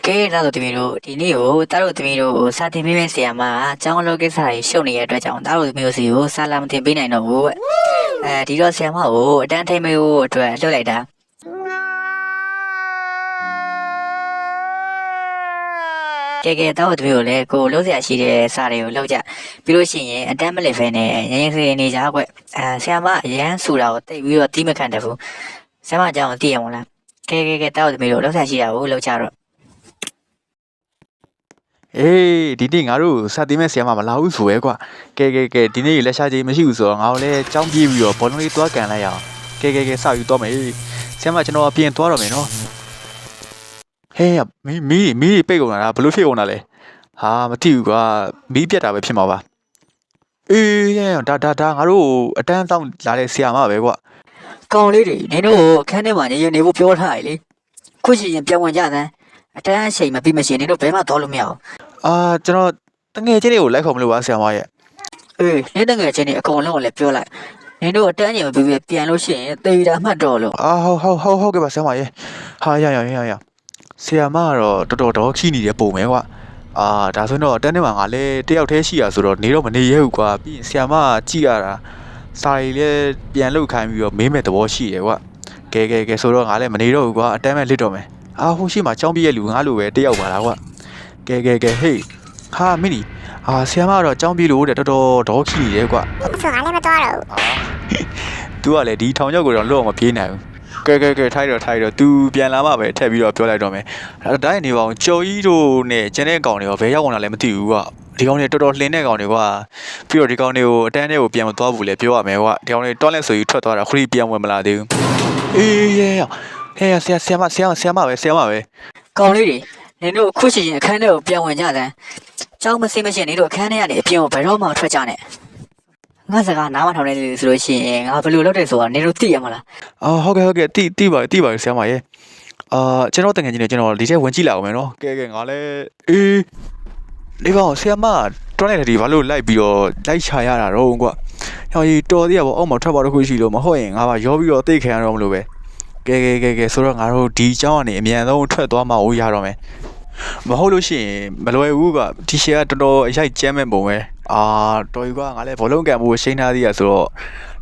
ကဲဒါဆိုတမီးတို့ဒီနေ့ကိုတားတို့တမီးတို့စာတင်ပေးမယ့်ဆရာမအကြောင်းအလုပ်ကိစ္စတွေရှုပ်နေတဲ့အတွက်ကြောင့်တားတို့တမီးတို့စီကိုစာလာမတင်ပေးနိုင်တော့ဘူးဒီတော့ဆရာမကိုအတန်းထိန်မေးဖို့အတွက်လှုပ်လိုက်တာကဲတားတို့တမီးတို့လည်းကိုလှုပ်เสียရှိတဲ့စာတွေကိုလှုပ်ကြပြီးလို့ရှိရင်အတန်းမလစ်ဖဲနဲ့ရရင်စနေကြကွဆရာမအရန်ဆူတာကိုတိတ်ပြီးတော့တီးမခံတတ်ဘူးဆရာမအကြောင်းသိရမလားကဲတားတို့တမီးတို့လှုပ်เสียရှိတာကိုလှုပ်ကြတော့အေးဒီနေ့ငါတို့စာတင်မဲ့ဆရာမမလာဘူးဆိုပဲကွာကဲဒီနေ့လက်ရှားကြီးမရှိဘူးဆိုတော့ငါတို့လည်းကြောင်းပြေးပြီးတော့ဘောလုံးလေးတွားကန်လိုက်ရအောင်ကဲစယူတော့မယ်ဆရာမကျွန်တော်ပြင်သွားတော့မယ်နော်ဟဲ့မီးပိတ်ကုန်တာဘလို့ဖြစ်ကုန်တာလဲဟာမသိဘူးကွာမီးပြတ်တာပဲဖြစ်မှာပါအေးဒါငါတို့အတန်းဆောင်လာတဲ့ဆရာမပဲကွာကောင်းလေးတွေနင်တို့ခန်းထဲမှာနေဖို့ပြောထားရလေခုရှိရင်ပြန်ဝင်ကြတယ်အတန်းအချိန်မပြီးမရှင်နင်တို့ဘယ်မှသွားလို့မရဘူးအာကျွန်တော်တငယ်ချင်းတွေကိုလိုက်ခေါ်မလို့ပါဆရာမရဲ့အေးနင်တငယ်ချင်းတွေအကုန်လုံးကိုလည်းပြောလိုက်နင်တို့အတန်းချိန်မပြီးပြန်လို့ရှိရင်တေးတာမှတ်တော့လို့အာဟုတ်ကဲ့ပါဆရာမရဲ့ဟာရဆရာမကတော့တော်ခီးနေတယ်ပုံပဲကွာဒါဆိုတော့တန်းထဲမှာငါလည်းတယောက်တည်းရှိရဆိုတော့နေတော့မနေရဲဘူးကွာပြီးရင်ဆရာမကြည့်ရတာစာရီလည်းပြန်လုတ်ခိုင်းပြီးတော့မေးမဲ့သဘောရှိတယ်ကွာကဲဆိုတော့ငါလည်းမနေတော့ဘူးကွာအတန်းမဲ့လစ်တော့မယ်ဟိုရှိမှာကြောင်းပြည့်ရဲ့လူငါလိုပဲတယောက်ပါလားကွာကဲဟေးဟာမင်းဒီဆရာမကတော့ကြောင်းပြေးလို့တဲ့တော်ဒေါခီနေတယ်ကွာဆိုငါလည်းမတော်တော့ဘူးသူကလည်းဒီထောင်ချောက်ကိုတော့လော့မပြေးနိုင်ဘူးကဲထိုက်တော့ तू ပြန်လာမှပဲထက်ပြီးတော့ပြောလိုက်တော့မယ်ဒါရင်နေပါအောင်ကြော်ကြီးတို့နဲ့ကျန်တဲ့ကောင်တွေရောဘယ်ရောက်ကုန်တာလဲမသိဘူးကွာဒီကောင်တွေတော်လှင်းတဲ့ကောင်တွေကွာပြီးတော့ဒီကောင်တွေကိုအတန်းတွေကိုပြန်မသွားဘူးလေပြောရမယ်ကွာဒီကောင်တွေတွန်းလက်ဆိုပြီးထွက်သွားတာခရီးပြန်ဝင်မလာသေးဘူးအေးဟဲ့ဆရာမပဲကောင်းလေးတွေနင်တို့ခုရှိရင်အခန်းထဲကိုပြန်ဝင်ကြတယ်ကျောင်းမစိမ့်မရှင်နင်တို့အခန်းထဲကနေအပြင်ကိုဘယ်တော့မှထွက်ကြနဲ့ငါစကားနားမထောင်နေလေဆိုလို့ရှိရင်ငါဘယ်လိုလုပ်တယ်ဆိုတာနင်တို့သိရမလားဟုတ်ကဲ့သိပါဆရာမရဲ့ကျွန်တော်တကယ်ကြီးနေကျွန်တော်ဒီထဲဝင်ကြည့်လာအောင်မယ်နော်ကဲငါလည်းအေးဒီကောင်ဆရာမတွန်းလိုက်တယ်ဒီဘာလို့လိုက်ပြီးတော့လိုက်ချရတာတော့ကွာဟောကြီးတော်သေးရပေါ့အောက်မှာထွက်ပါတော့ခုရှိလို့မဟုတ်ရင်ငါပါရောပြီးတော့တိတ်ခံရတော့မလို့ပဲကဲဆိုတော့ငါတို့ဒီเจ้าကနေအမြန်ဆုံးထွက်သွားမှဦးရတော့မယ်မဟုတ်လို့ရှိရင်မလွယ်ဘူးကဒီရှယ်ကတော်အရိုက်ကျမ်းမဲ့ပုံပဲတော်ယူကငါလည်းဘောလုံးကန်ဖို့ရှိန်းထားသေးရဆိုတော့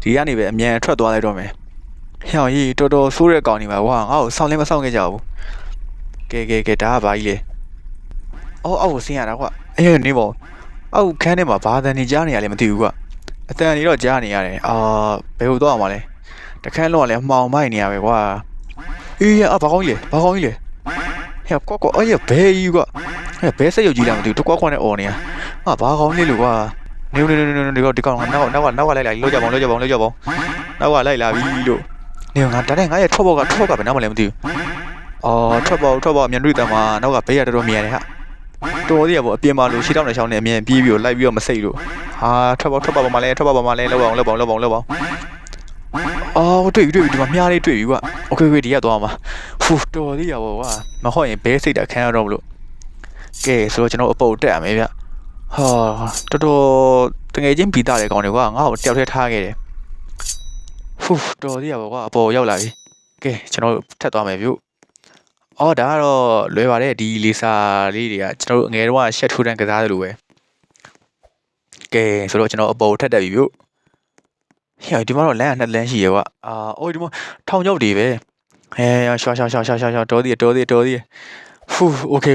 ဒီကနေပဲအမြန်ထွက်သွားလိုက်တော့မယ်ဟဲ့ကြီးတော်ဆိုးတဲ့ကောင်နေပါကွာငါ့ကိုစောင့်လည်းမစောင့်ခဲ့ကြဘူးကဲဒါကဘာကြီးလဲအောက်ကိုဆင်းရတာကွာအေးနေပေါ့အောက်ခန်းထဲမှာဘာတန်နေကြားနေရလဲမသိဘူးကွာအတန်နေတော့ကြားနေရတယ်ဘယ်ဟိုတော့မှာလဲတခန်းလုံးကလည်းမှောင်မိုက်နေရပဲကွာအေးဘာကောင်းကြီးလဲဟဲ့ကွာအေးဘဲကြီးကွာဟဲ့ဘဲစက်ရုပ်ကြီးလားမသိဘူးတကွာနဲ့អော်နေရဘာကောင်းလေးလို့ကွာနေဒီကောင်နောက်ကလိုက်လာလို့ကြပါအောင်နောက်ကလိုက်လာပြီလို့နေငါတန်းငါရဲ့ထွက်ဘောကဘယ်နားမလဲမသိဘူးထွက်ဘောအမြန်တွေ့တယ်မှာနောက်ကဘဲရတော်မြန်တယ်ဟာတော်သေးရပေါ့အပြင်မှာလို့ရှေ့တောင်းနဲ့ရှောင်းနေအမြန်ပြေးပြီးတော့လိုက်ပြီးတော့မစိတ်လို့ထွက်ဘောပါမလဲလောက်အောင်တွေ့ပြီဒီမှာမြားလေးတွေ့ပြီကွာโอเคဒီကသွားမှာဟူတော်သေးရပေါ့ကွာမဟုတ်ရင်ဘဲစိတ်တာခံရတော့မလို့ကဲဆိုတော့ကျွန်တော်အပုတ်တက်ရမယ်ဗျတော်တငယ်ချင်းပြီးသားတဲ့ကောင်တွေကွာငါ့ကိုတယောက်တည်းထားခဲ့တယ်ဟူတော်သေးရပေါ့ကွာအပေါ်ရောက်လာပြီကဲကျွန်တော်ထပ်သွားမယ်ဗျဒါကတော့လွယ်ပါတယ်ဒီလီစာလေးတွေကကျွန်တော်အငယ်တော့ရှက်ထိုးတန်းကစားတယ်လို့ပဲကဲဆိုတော့ကျွန်တော်အပေါ်ထပ်တက်ပြီဗျဟဲ့ဒီမှာတော့လမ်းက2လမ်းရှိရကွာဒီမှာထောင်ချောက်တွေပဲရှောတော်သေးဟူโอเค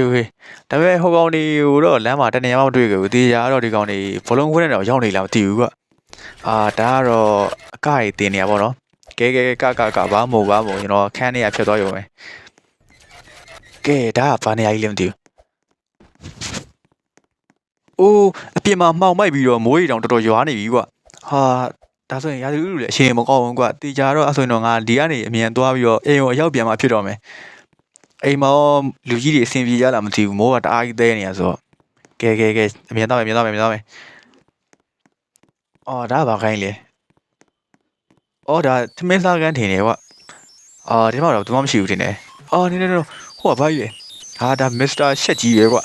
ဒါပေမဲ့ဟိုကောင်တွေဟိုတော့လမ်းမှာတနေရာမှမတွေ့ဘူးတေးကြတော့ဒီကောင်တွေဘလုံးခွန်းနဲ့တော့ရောက်နေလားမသိဘူးကွာဒါကတော့အကကြီးတင်နေရပါတော့ကဲကဘာမို့ကျွန်တော်ခန်းနေရဖြစ်သွားရုံပဲကဲဒါကဘာနေရာကြီးလဲမသိဘူးအပြင်မှာမှောင်မိုက်ပြီးတော့မိုးရီတောင်တော်တော်ရွာနေပြီကွာဒါဆိုရင်ရာသီဥတုလည်းအရှင်မကောင်းဘူးကွာတေးကြတော့အဲ့ဆိုရင်တော့ငါဒီကနေအမြန်သွားပြီးတော့အိမ်ကိုအရောက်ပြန်မှဖြစ်တော့မယ်အိမ်မောလူကြီးတွေအဆင်ပြေကြလားမသိဘူးမိုးကတအားကြီးသေးနေရဆိုတော့ကဲအမြန်သွားမယ်ဒါကဘာခိုင်းလဲဒါသမင်းစားကန်းထင်တယ်ကွာဒီမှာတော့သူမှမရှိဘူးထင်တယ်နေဟိုကဘာကြီးလဲဒါမစ္စတာရှက်ကြီးပဲကွာ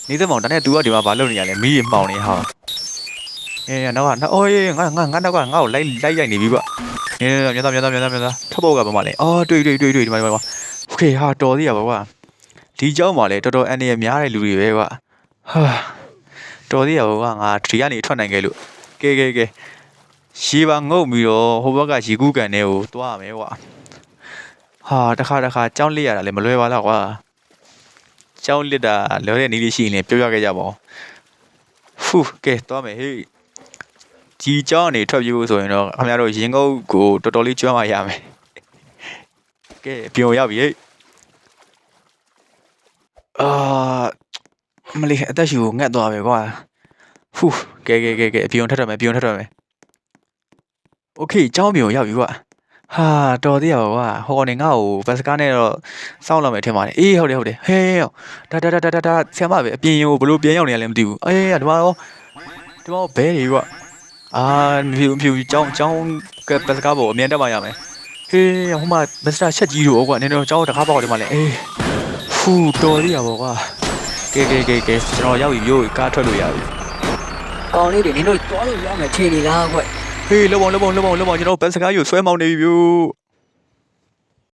နေသမောင်ဒါနဲ့ तू ကဒီမှာဘာလုပ်နေရလဲမီးရင်မှောင်နေဟာနောက်ကငါ့ကိုလိုက်ရိုက်နေပြီကွာမြန်သားထပ်ပေါ်ကဘာမှလဲတွေ့ဒီမှာโอเคတော်သေးရပါကွာဒီ ဒီเจ้าမှာလည်းတော်တော်အန်ရများတဲ့လူတွေပဲကွာဟာတော်သေးရကွာငါဒီကနေထွက်နိုင်ခဲ့လို့ကဲရေပါငုတ်ပြီးတော့ဟိုဘက်ကရေကူးကန်ထဲကိုတွားရမယ်ကွာဟာတခါเจ้าလစ်ရတာလည်းမလွယ်ပါလားကွာเจ้าလစ်တာလွယ်တဲ့နည်းလေးရှိရင်လည်းပြောပြခဲ့ကြပါဦးဖူးကဲတွားမယ်ဟေးဒီเจ้าကနေထွက်ပြေးဖို့ဆိုရင်တော့ခင်ဗျားတို့ရင်ငုတ်ကိုတော်တော်လေးကျွမ်းမှရမယ်ကဲပြုံရောက်ပြီဟေးမလေးအသက်ရှူကိုငတ်သွားပဲကွာဖူးကဲအပြုံထက်တော့မယ်โอเคเจ้าပြုံရောက်ပြီကွာဟာတော်သေးရပါကွာဟောနေငါ့ကိုဘတ်စကားနဲ့တော့စောင့်လာမယ်ထင်ပါတယ်အေးဟုတ်တယ်ဟဲ့ဒါဆရာမပဲအပြင်ကိုဘလို့ပြန်ရောက်နေရလဲမသိဘူးအေးဒီမှာတော့ဘဲတွေကွာဖြူเจ้าကဘတ်စကားပေါ်အမြန်တက်မှရမယ်ဟေးဟိုမှာမစ္စတာချက်ကြီးတို့ကွာနင်တို့เจ้าတကားပေါက်တယ်မလဲအေးဖူးတော်သေးရပါကွာကဲကျွန်တော်ရောက်ပြီမျိုးကားထွက်လို့ရပြီ ကောင်းလေးတွေနင်တို့တွားလို့ရမယ်ထင်နေလားကွ ဟေးလုံးပေါင်းကျွန်တော်ဘတ်စကားယူဆွဲမောင်းနေပြီဗျို့